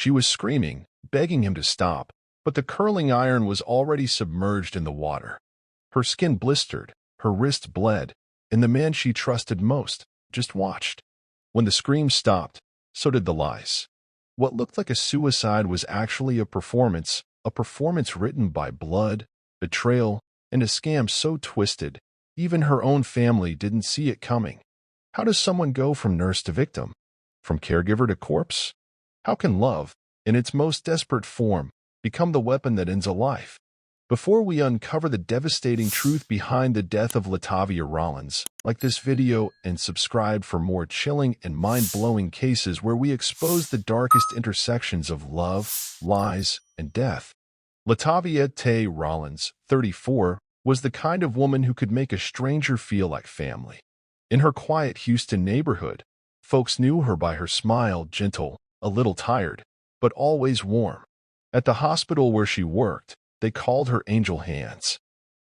She was screaming, begging him to stop, but the curling iron was already submerged in the water. Her skin blistered, her wrists bled, and the man she trusted most just watched. When the screams stopped, so did the lies. What looked like a suicide was actually a performance written by blood, betrayal, and a scam so twisted, even her own family didn't see it coming. How does someone go from nurse to victim? From caregiver to corpse? How can love, in its most desperate form, become the weapon that ends a life? Before we uncover the devastating truth behind the death of Latavia Rollins, like this video and subscribe for more chilling and mind-blowing cases where we expose the darkest intersections of love, lies, and death. Latavia Tay Rollins, 34, was the kind of woman who could make a stranger feel like family. In her quiet Houston neighborhood, folks knew her by her smile, gentle, a little tired, but always warm. At the hospital where she worked, they called her Angel Hands,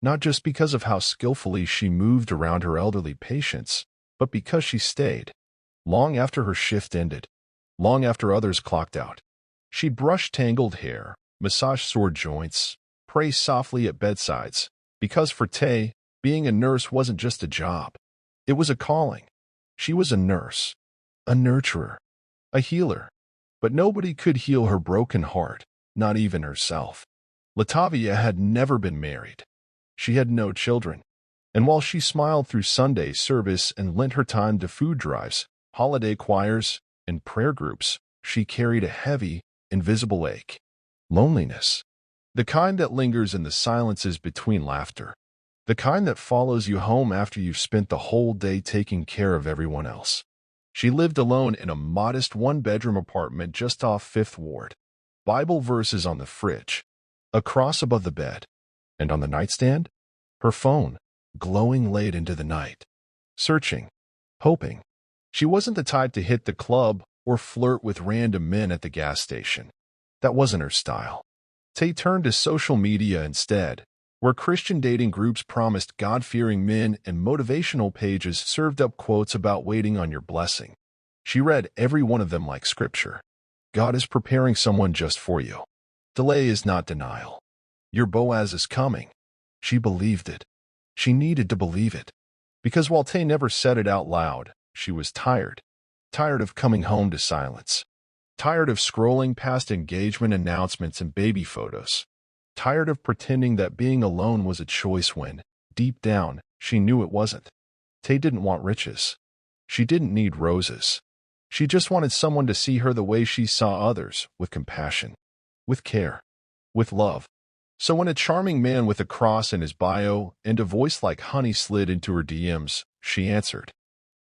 not just because of how skillfully she moved around her elderly patients, but because she stayed. Long after her shift ended, long after others clocked out, she'd brush tangled hair, massage sore joints, pray softly at bedsides, because for Tay, being a nurse wasn't just a job. It was a calling. She was a nurse, a nurturer, a healer. But nobody could heal her broken heart, not even herself. Latavia had never been married. She had no children. And while she smiled through Sunday service and lent her time to food drives, holiday choirs, and prayer groups, she carried a heavy, invisible ache. Loneliness. The kind that lingers in the silences between laughter. The kind that follows you home after you've spent the whole day taking care of everyone else. She lived alone in a modest one-bedroom apartment just off Fifth Ward. Bible verses on the fridge, a cross above the bed, and on the nightstand, her phone, glowing late into the night. Searching, hoping. She wasn't the type to hit the club or flirt with random men at the gas station. That wasn't her style. Tay turned to social media instead, where Christian dating groups promised God-fearing men and motivational pages served up quotes about waiting on your blessing. She read every one of them like scripture. God is preparing someone just for you. Delay is not denial. Your Boaz is coming. She believed it. She needed to believe it. Because while Tay never said it out loud, she was tired. Tired of coming home to silence. Tired of scrolling past engagement announcements and baby photos. Tired of pretending that being alone was a choice when, deep down, she knew it wasn't. Tay didn't want riches. She didn't need roses. She just wanted someone to see her the way she saw others, with compassion, with care, with love. So when a charming man with a cross in his bio and a voice like honey slid into her DMs, she answered.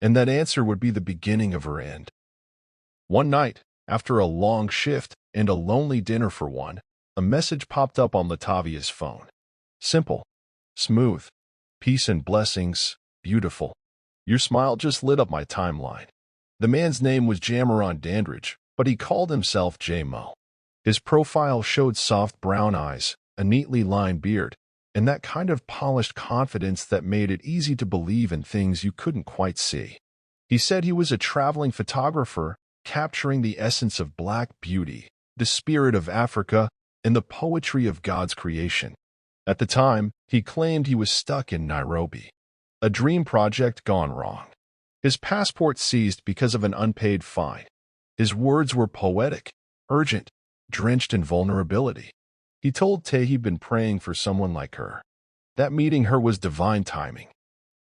And that answer would be the beginning of her end. One night, after a long shift and a lonely dinner for one, a message popped up on Latavia's phone. Simple, smooth, peace and blessings, beautiful. Your smile just lit up my timeline. The man's name was Jamaron Dandridge, but he called himself J-Mo. His profile showed soft brown eyes, a neatly lined beard, and that kind of polished confidence that made it easy to believe in things you couldn't quite see. He said he was a traveling photographer, capturing the essence of Black beauty, the spirit of Africa, and the poetry of God's creation. At the time, he claimed he was stuck in Nairobi. A dream project gone wrong. His passport seized because of an unpaid fine. His words were poetic, urgent, drenched in vulnerability. He told Tay he'd been praying for someone like her. That meeting her was divine timing.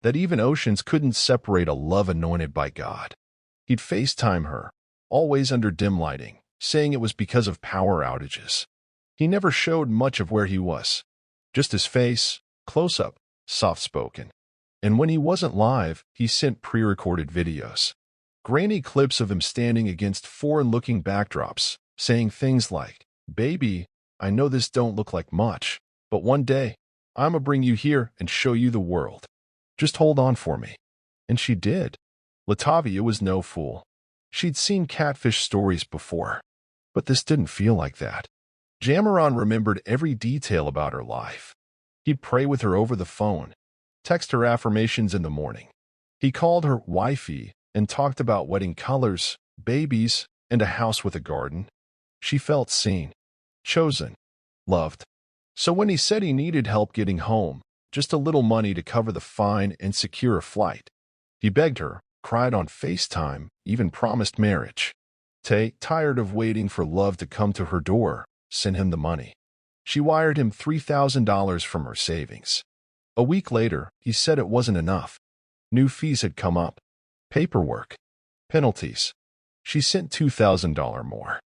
That even oceans couldn't separate a love anointed by God. He'd FaceTime her, always under dim lighting, saying it was because of power outages. He never showed much of where he was. Just his face, close-up, soft-spoken. And when he wasn't live, he sent pre-recorded videos. Grainy clips of him standing against foreign-looking backdrops, saying things like, "Baby, I know this don't look like much, but one day, I'ma bring you here and show you the world. Just hold on for me." And she did. Latavia was no fool. She'd seen catfish stories before, but this didn't feel like that. Jamaron remembered every detail about her life. He'd pray with her over the phone, text her affirmations in the morning. He called her wifey and talked about wedding colors, babies, and a house with a garden. She felt seen, chosen, loved. So when he said he needed help getting home, just a little money to cover the fine and secure a flight, he begged her, cried on FaceTime, even promised marriage. Tay, tired of waiting for love to come to her door, sent him the money. She wired him $3,000 from her savings. A week later, he said it wasn't enough. New fees had come up. Paperwork. Penalties. She sent $2,000 more.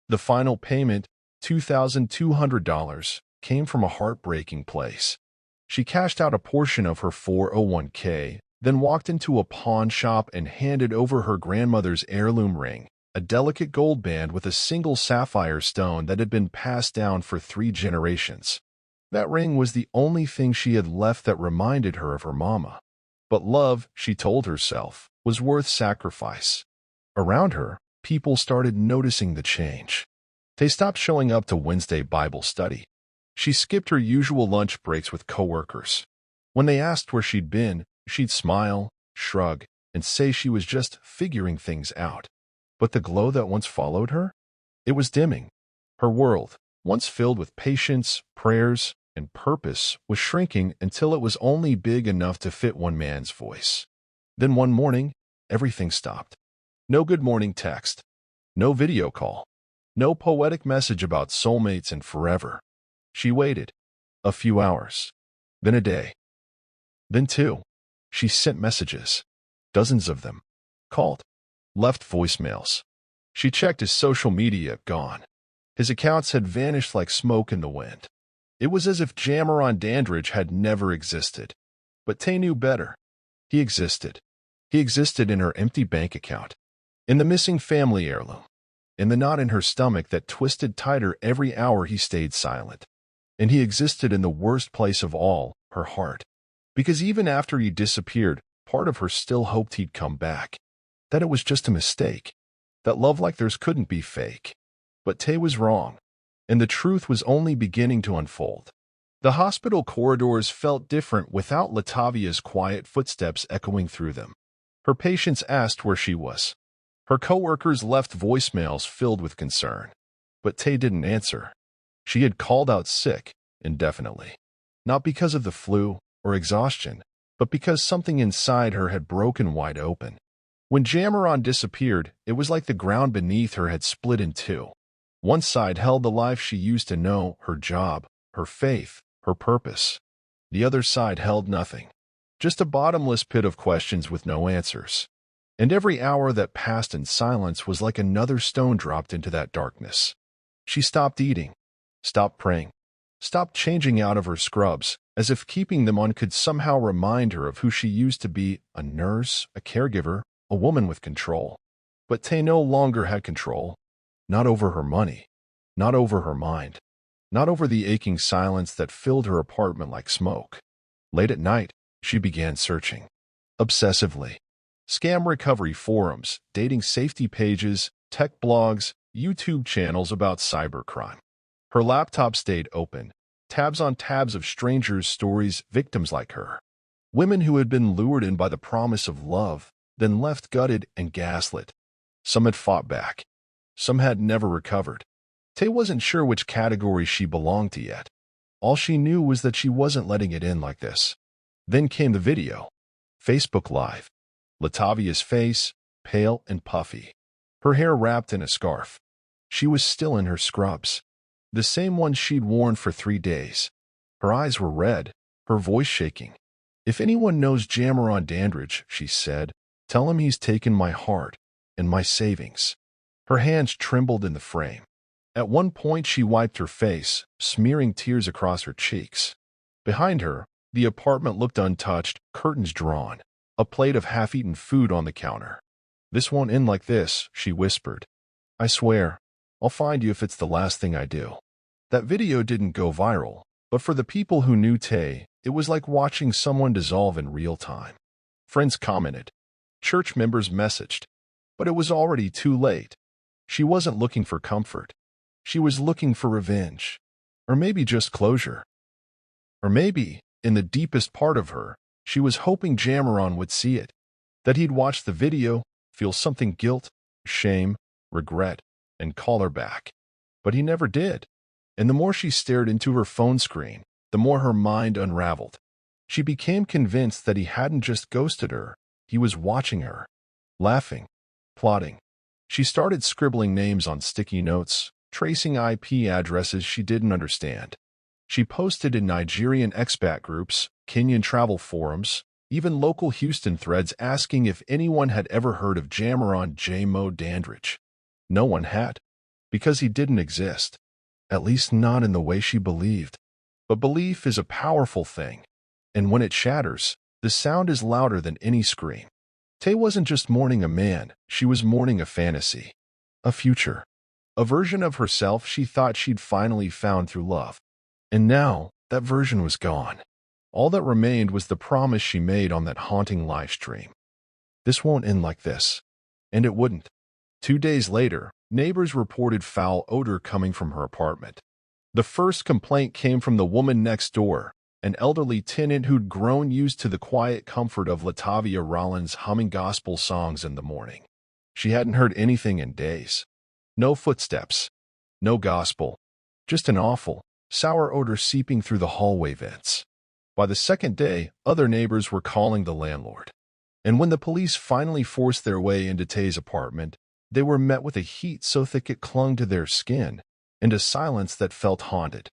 The final payment, $2,200, came from a heartbreaking place. She cashed out a portion of her 401k, then walked into a pawn shop and handed over her grandmother's heirloom ring, a delicate gold band with a single sapphire stone that had been passed down for 3 generations. That ring was the only thing she had left that reminded her of her mama. But love, she told herself, was worth sacrifice. Around her, people started noticing the change. They stopped showing up to Wednesday Bible study. She skipped her usual lunch breaks with coworkers. When they asked where she'd been, she'd smile, shrug, and say she was just figuring things out. But the glow that once followed her? It was dimming. Her world, once filled with patience, prayers, and purpose, was shrinking until it was only big enough to fit one man's voice. Then one morning, everything stopped. No good morning text. No video call. No poetic message about soulmates and forever. She waited. A few hours. Then a day. Then 2. She sent messages. Dozens of them. Called. Left voicemails. She checked his social media, gone. His accounts had vanished like smoke in the wind. It was as if Jamaron Dandridge had never existed. But Tay knew better. He existed. He existed in her empty bank account. In the missing family heirloom. In the knot in her stomach that twisted tighter every hour he stayed silent. And he existed in the worst place of all, her heart. Because even after he disappeared, part of her still hoped he'd come back. That it was just a mistake. That love like theirs couldn't be fake. But Tay was wrong. And the truth was only beginning to unfold. The hospital corridors felt different without Latavia's quiet footsteps echoing through them. Her patients asked where she was. Her coworkers left voicemails filled with concern. But Tay didn't answer. She had called out sick, indefinitely. Not because of the flu or exhaustion, but because something inside her had broken wide open. When Jamaron disappeared, it was like the ground beneath her had split in 2. One side held the life she used to know, her job, her faith, her purpose. The other side held nothing. Just a bottomless pit of questions with no answers. And every hour that passed in silence was like another stone dropped into that darkness. She stopped eating, stopped praying, stopped changing out of her scrubs, as if keeping them on could somehow remind her of who she used to be, a nurse, a caregiver, a woman with control. But Tay no longer had control. Not over her money, not over her mind, not over the aching silence that filled her apartment like smoke. Late at night, she began searching. Obsessively. Scam recovery forums, dating safety pages, tech blogs, YouTube channels about cybercrime. Her laptop stayed open, tabs on tabs of strangers' stories, victims like her. Women who had been lured in by the promise of love, then left gutted and gaslit. Some had fought back. Some had never recovered. Tay wasn't sure which category she belonged to yet. All she knew was that she wasn't letting it in like this. Then came the video. Facebook Live. Latavia's face, pale and puffy. Her hair wrapped in a scarf. She was still in her scrubs. The same ones she'd worn for 3 days. Her eyes were red, her voice shaking. "If anyone knows Jamaron Dandridge," she said, "tell him he's taken my heart and my savings." Her hands trembled in the frame. At one point she wiped her face, smearing tears across her cheeks. Behind her, the apartment looked untouched, curtains drawn, a plate of half-eaten food on the counter. "This won't end like this," she whispered. "I swear, I'll find you if it's the last thing I do." That video didn't go viral, but for the people who knew Tay, it was like watching someone dissolve in real time. Friends commented. Church members messaged. But it was already too late. She wasn't looking for comfort. She was looking for revenge. Or maybe just closure. Or maybe, in the deepest part of her, she was hoping Jamaron would see it. That he'd watch the video, feel something guilt, shame, regret, and call her back. But he never did. And the more she stared into her phone screen, the more her mind unraveled. She became convinced that he hadn't just ghosted her, he was watching her, laughing, plotting. She started scribbling names on sticky notes, tracing IP addresses she didn't understand. She posted in Nigerian expat groups, Kenyan travel forums, even local Houston threads asking if anyone had ever heard of Jamaron J-Mo Dandridge. No one had, because he didn't exist, at least not in the way she believed. But belief is a powerful thing, and when it shatters, the sound is louder than any scream. Tay wasn't just mourning a man, she was mourning a fantasy, a future, a version of herself she thought she'd finally found through love. And now, that version was gone. All that remained was the promise she made on that haunting live stream. This won't end like this. And it wouldn't. 2 days later, neighbors reported foul odor coming from her apartment. The first complaint came from the woman next door, an elderly tenant who'd grown used to the quiet comfort of Latavia Rollins humming gospel songs in the morning. She hadn't heard anything in days. No footsteps. No gospel. Just an awful, sour odor seeping through the hallway vents. By the second day, other neighbors were calling the landlord. And when the police finally forced their way into Tay's apartment, they were met with a heat so thick it clung to their skin, and a silence that felt haunted.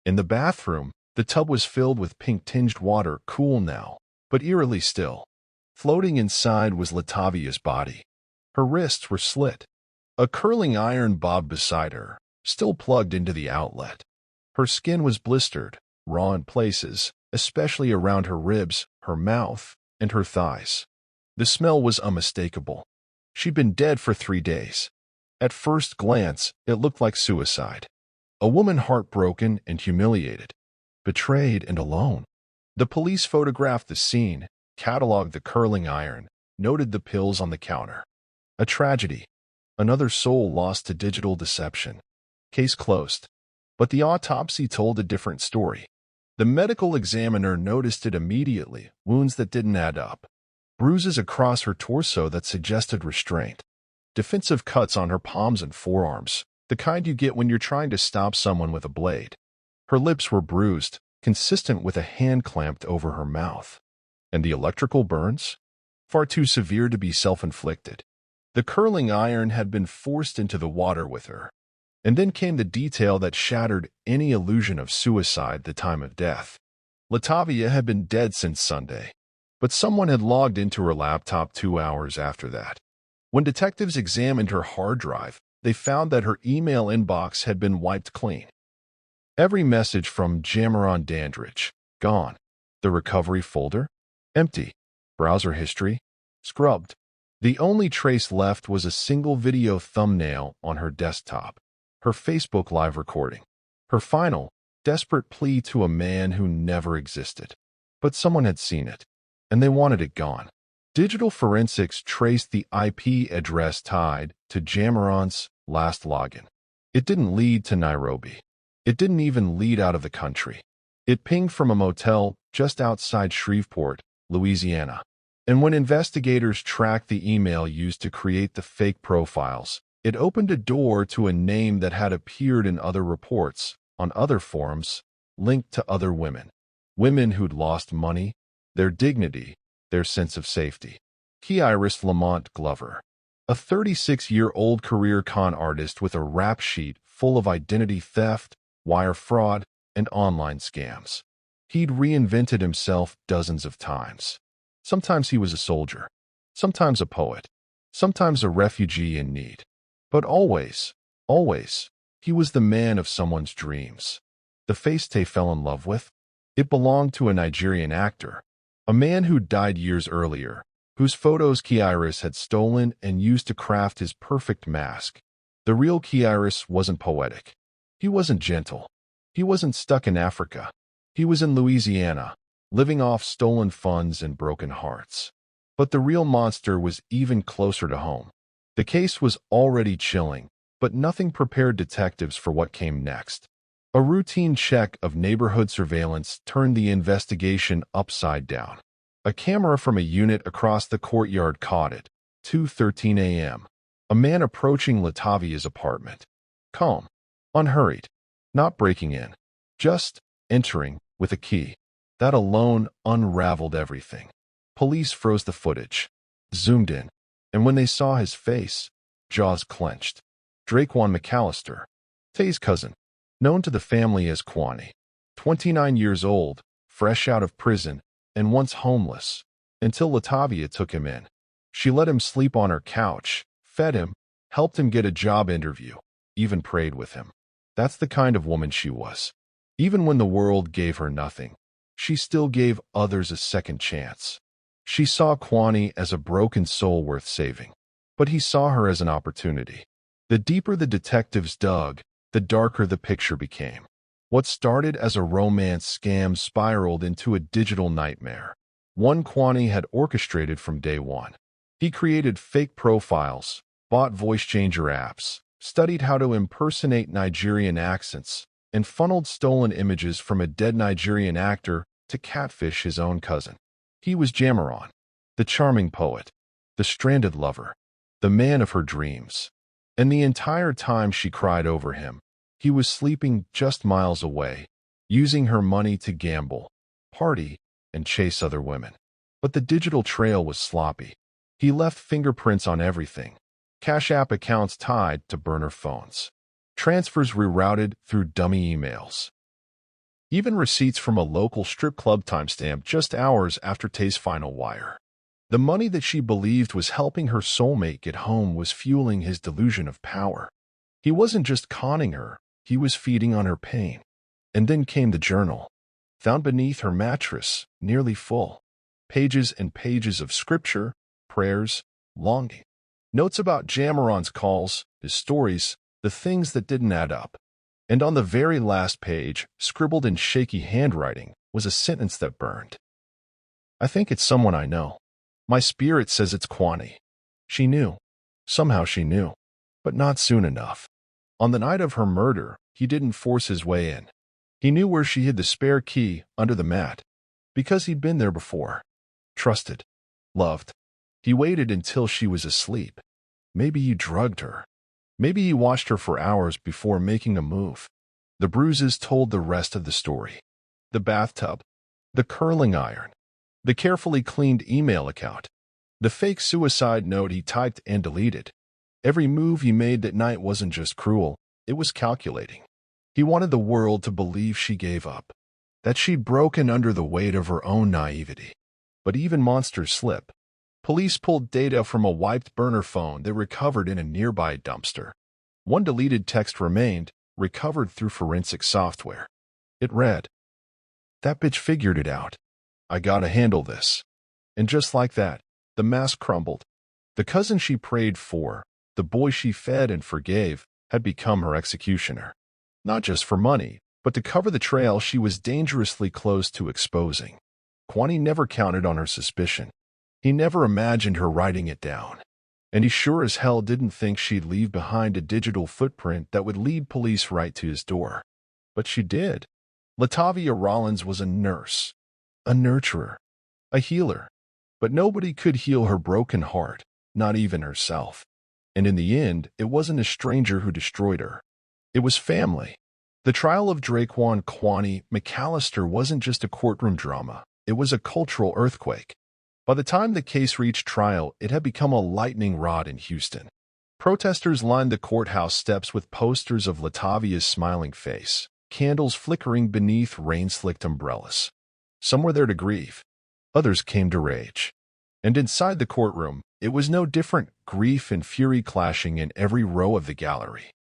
In the bathroom, the tub was filled with pink-tinged water, cool now, but eerily still. Floating inside was Latavia's body. Her wrists were slit. A curling iron bobbed beside her, still plugged into the outlet. Her skin was blistered, raw in places, especially around her ribs, her mouth, and her thighs. The smell was unmistakable. She'd been dead for 3 days. At first glance, it looked like suicide. A woman heartbroken and humiliated, betrayed and alone. The police photographed the scene, cataloged the curling iron, noted the pills on the counter. A tragedy. Another soul lost to digital deception. Case closed. But the autopsy told a different story. The medical examiner noticed it immediately, wounds that didn't add up. Bruises across her torso that suggested restraint. Defensive cuts on her palms and forearms, the kind you get when you're trying to stop someone with a blade. Her lips were bruised, consistent with a hand clamped over her mouth. And the electrical burns? Far too severe to be self-inflicted. The curling iron had been forced into the water with her. And then came the detail that shattered any illusion of suicide the time of death. Latavia had been dead since Sunday, but someone had logged into her laptop 2 hours after that. When detectives examined her hard drive, they found that her email inbox had been wiped clean. Every message from Jamaron Dandridge, gone. The recovery folder, empty. Browser history, scrubbed. The only trace left was a single video thumbnail on her desktop. Her Facebook Live recording. Her final, desperate plea to a man who never existed. But someone had seen it, and they wanted it gone. Digital forensics traced the IP address tied to Jamaron's last login. It didn't lead to Nairobi. It didn't even lead out of the country. It pinged from a motel just outside Shreveport, Louisiana. And when investigators tracked the email used to create the fake profiles, it opened a door to a name that had appeared in other reports, on other forums, linked to other women. Women who'd lost money, their dignity, their sense of safety. Kiiris Lamont Glover, a 36-year-old career con artist with a rap sheet full of identity theft, wire fraud, and online scams. He'd reinvented himself dozens of times. Sometimes he was a soldier, sometimes a poet, sometimes a refugee in need. But always, he was the man of someone's dreams. The face Tay fell in love with? It belonged to a Nigerian actor, a man who died years earlier, whose photos Kiiris had stolen and used to craft his perfect mask. The real Kiiris wasn't poetic. He wasn't gentle. He wasn't stuck in Africa. He was in Louisiana, living off stolen funds and broken hearts. But the real monster was even closer to home. The case was already chilling, but nothing prepared detectives for what came next. A routine check of neighborhood surveillance turned the investigation upside down. A camera from a unit across the courtyard caught it. 2:13 a.m. A man approaching Latavia's apartment. Calm. Unhurried, not breaking in, just entering with a key. That alone unraveled everything. Police froze the footage, zoomed in, and when they saw his face, jaws clenched. Draquan McAllister, Tay's cousin, known to the family as Kwani, 29 years old, fresh out of prison, and once homeless, until Latavia took him in. She let him sleep on her couch, fed him, helped him get a job interview, even prayed with him. That's the kind of woman she was. Even when the world gave her nothing, she still gave others a second chance. She saw Kwani as a broken soul worth saving, but he saw her as an opportunity. The deeper the detectives dug, the darker the picture became. What started as a romance scam spiraled into a digital nightmare, one Kwani had orchestrated from day one. He created fake profiles, bought voice changer apps, studied how to impersonate Nigerian accents, and funneled stolen images from a dead Nigerian actor to catfish his own cousin. He was Jamaron, the charming poet, the stranded lover, the man of her dreams. And the entire time she cried over him, he was sleeping just miles away, using her money to gamble, party, and chase other women. But the digital trail was sloppy. He left fingerprints on everything, Cash App accounts tied to burner phones, transfers rerouted through dummy emails. Even receipts from a local strip club timestamped just hours after Tay's final wire. The money that she believed was helping her soulmate get home was fueling his delusion of power. He wasn't just conning her, he was feeding on her pain. And then came the journal, found beneath her mattress, nearly full. Pages and pages of scripture, prayers, longing. Notes about Jamaron's calls, his stories, the things that didn't add up. And on the very last page, scribbled in shaky handwriting, was a sentence that burned. I think it's someone I know. My spirit says it's Kwani. She knew. Somehow she knew. But not soon enough. On the night of her murder, he didn't force his way in. He knew where she hid the spare key under the mat. Because he'd been there before. Trusted. Loved. He waited until she was asleep. Maybe he drugged her. Maybe he watched her for hours before making a move. The bruises told the rest of the story. The bathtub. The curling iron. The carefully cleaned email account. The fake suicide note he typed and deleted. Every move he made that night wasn't just cruel, it was calculating. He wanted the world to believe she gave up, that she'd broken under the weight of her own naivety. But even monsters slip. Police pulled data from a wiped burner phone that recovered in a nearby dumpster. One deleted text remained, recovered through forensic software. It read, "That bitch figured it out. I gotta handle this." And just like that, the mask crumbled. The cousin she prayed for, the boy she fed and forgave, had become her executioner. Not just for money, but to cover the trail she was dangerously close to exposing. Kwani never counted on her suspicion. He never imagined her writing it down. And he sure as hell didn't think she'd leave behind a digital footprint that would lead police right to his door. But she did. Latavia Rollins was a nurse, a nurturer, a healer. But nobody could heal her broken heart, not even herself. And in the end, it wasn't a stranger who destroyed her. It was family. The trial of Draquan Kwani McAllister wasn't just a courtroom drama. It was a cultural earthquake. By the time the case reached trial, it had become a lightning rod in Houston. Protesters lined the courthouse steps with posters of Latavia's smiling face, candles flickering beneath rain-slicked umbrellas. Some were there to grieve. Others came to rage. And inside the courtroom, it was no different, grief and fury clashing in every row of the gallery.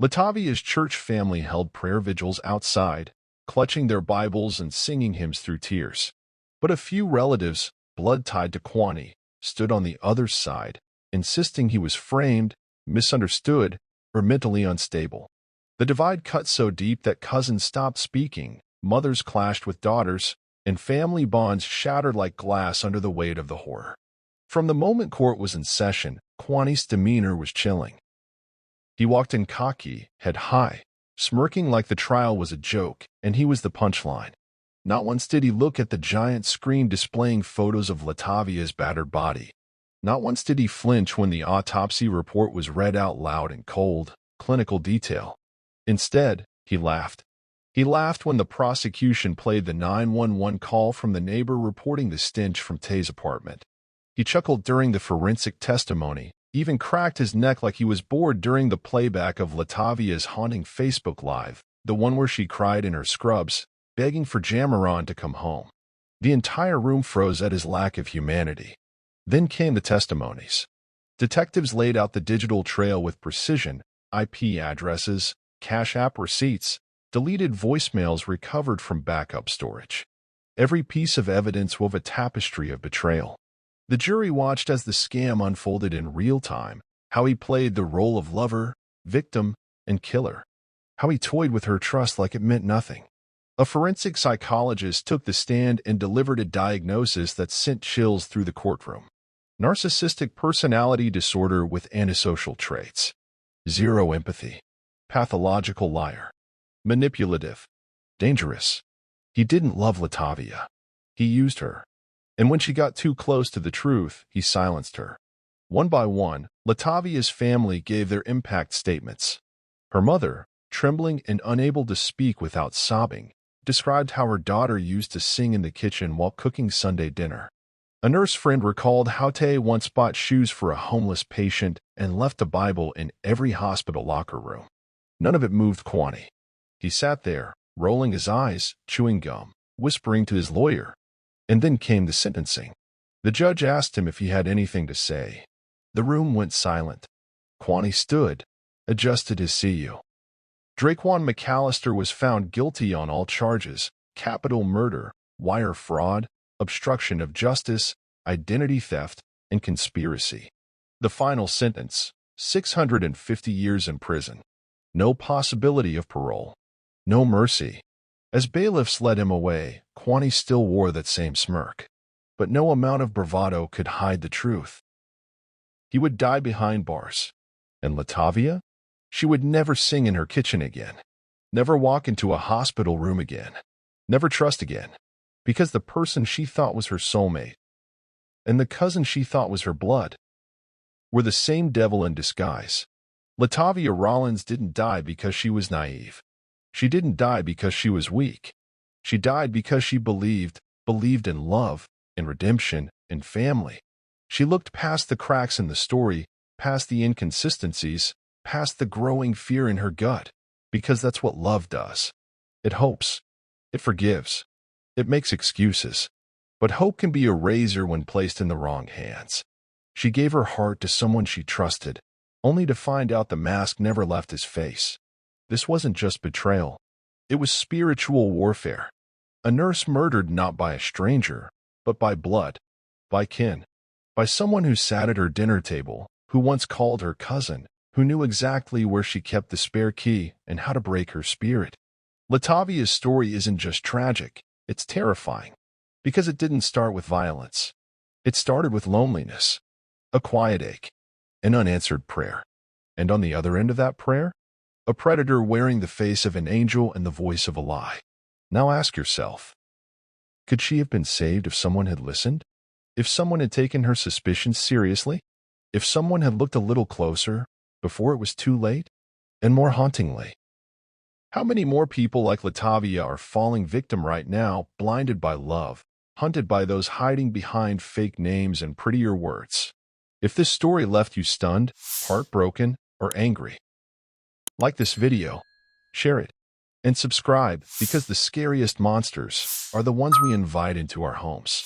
Latavia's church family held prayer vigils outside, clutching their Bibles and singing hymns through tears. But a few relatives, blood tied to Kwani, stood on the other side, insisting he was framed, misunderstood, or mentally unstable. The divide cut so deep that cousins stopped speaking, mothers clashed with daughters, and family bonds shattered like glass under the weight of the horror. From the moment court was in session, Kwani's demeanor was chilling. He walked in cocky, head high, smirking like the trial was a joke, and he was the punchline. Not once did he look at the giant screen displaying photos of Latavia's battered body. Not once did he flinch when the autopsy report was read out loud in cold, clinical detail. Instead, he laughed. He laughed when the prosecution played the 911 call from the neighbor reporting the stench from Tay's apartment. He chuckled during the forensic testimony, even cracked his neck like he was bored during the playback of Latavia's haunting Facebook Live, the one where she cried in her scrubs, begging for Jamaron to come home. The entire room froze at his lack of humanity. Then came the testimonies. Detectives laid out the digital trail with precision: IP addresses, Cash App receipts, deleted voicemails recovered from backup storage. Every piece of evidence wove a tapestry of betrayal. The jury watched as the scam unfolded in real time, how he played the role of lover, victim, and killer, how he toyed with her trust like it meant nothing. A forensic psychologist took the stand and delivered a diagnosis that sent chills through the courtroom. Narcissistic personality disorder with antisocial traits. Zero empathy. Pathological liar. Manipulative. Dangerous. He didn't love Latavia. He used her. And when she got too close to the truth, he silenced her. One by one, Latavia's family gave their impact statements. Her mother, trembling and unable to speak without sobbing, described how her daughter used to sing in the kitchen while cooking Sunday dinner. A nurse friend recalled how Tay once bought shoes for a homeless patient and left a Bible in every hospital locker room. None of it moved Kwani. He sat there, rolling his eyes, chewing gum, whispering to his lawyer. And then came the sentencing. The judge asked him if he had anything to say. The room went silent. Kwani stood, adjusted his CU. Draquan McAllister was found guilty on all charges: capital murder, wire fraud, obstruction of justice, identity theft, and conspiracy. The final sentence: 650 years in prison. No possibility of parole. No mercy. As bailiffs led him away, Kwani still wore that same smirk. But no amount of bravado could hide the truth. He would die behind bars. And Latavia? She would never sing in her kitchen again. Never walk into a hospital room again. Never trust again. Because the person she thought was her soulmate, and the cousin she thought was her blood, were the same devil in disguise. Latavia Rollins didn't die because she was naive. She didn't die because she was weak. She died because she believed in love, in redemption, in family. She looked past the cracks in the story, past the inconsistencies, past the growing fear in her gut, because that's what love does. It hopes. It forgives. It makes excuses. But hope can be a razor when placed in the wrong hands. She gave her heart to someone she trusted, only to find out the mask never left his face. This wasn't just betrayal. It was spiritual warfare. A nurse murdered not by a stranger, but by blood, by kin, by someone who sat at her dinner table, who once called her cousin, who knew exactly where she kept the spare key and how to break her spirit. Latavia's story isn't just tragic, it's terrifying. Because it didn't start with violence. It started with loneliness, a quiet ache, an unanswered prayer. And on the other end of that prayer, a predator wearing the face of an angel and the voice of a lie. Now ask yourself, could she have been saved if someone had listened? If someone had taken her suspicions seriously? If someone had looked a little closer before it was too late? And more hauntingly, how many more people like Latavia are falling victim right now, blinded by love, hunted by those hiding behind fake names and prettier words? If this story left you stunned, heartbroken, or angry, like this video, share it, and subscribe, because the scariest monsters are the ones we invite into our homes.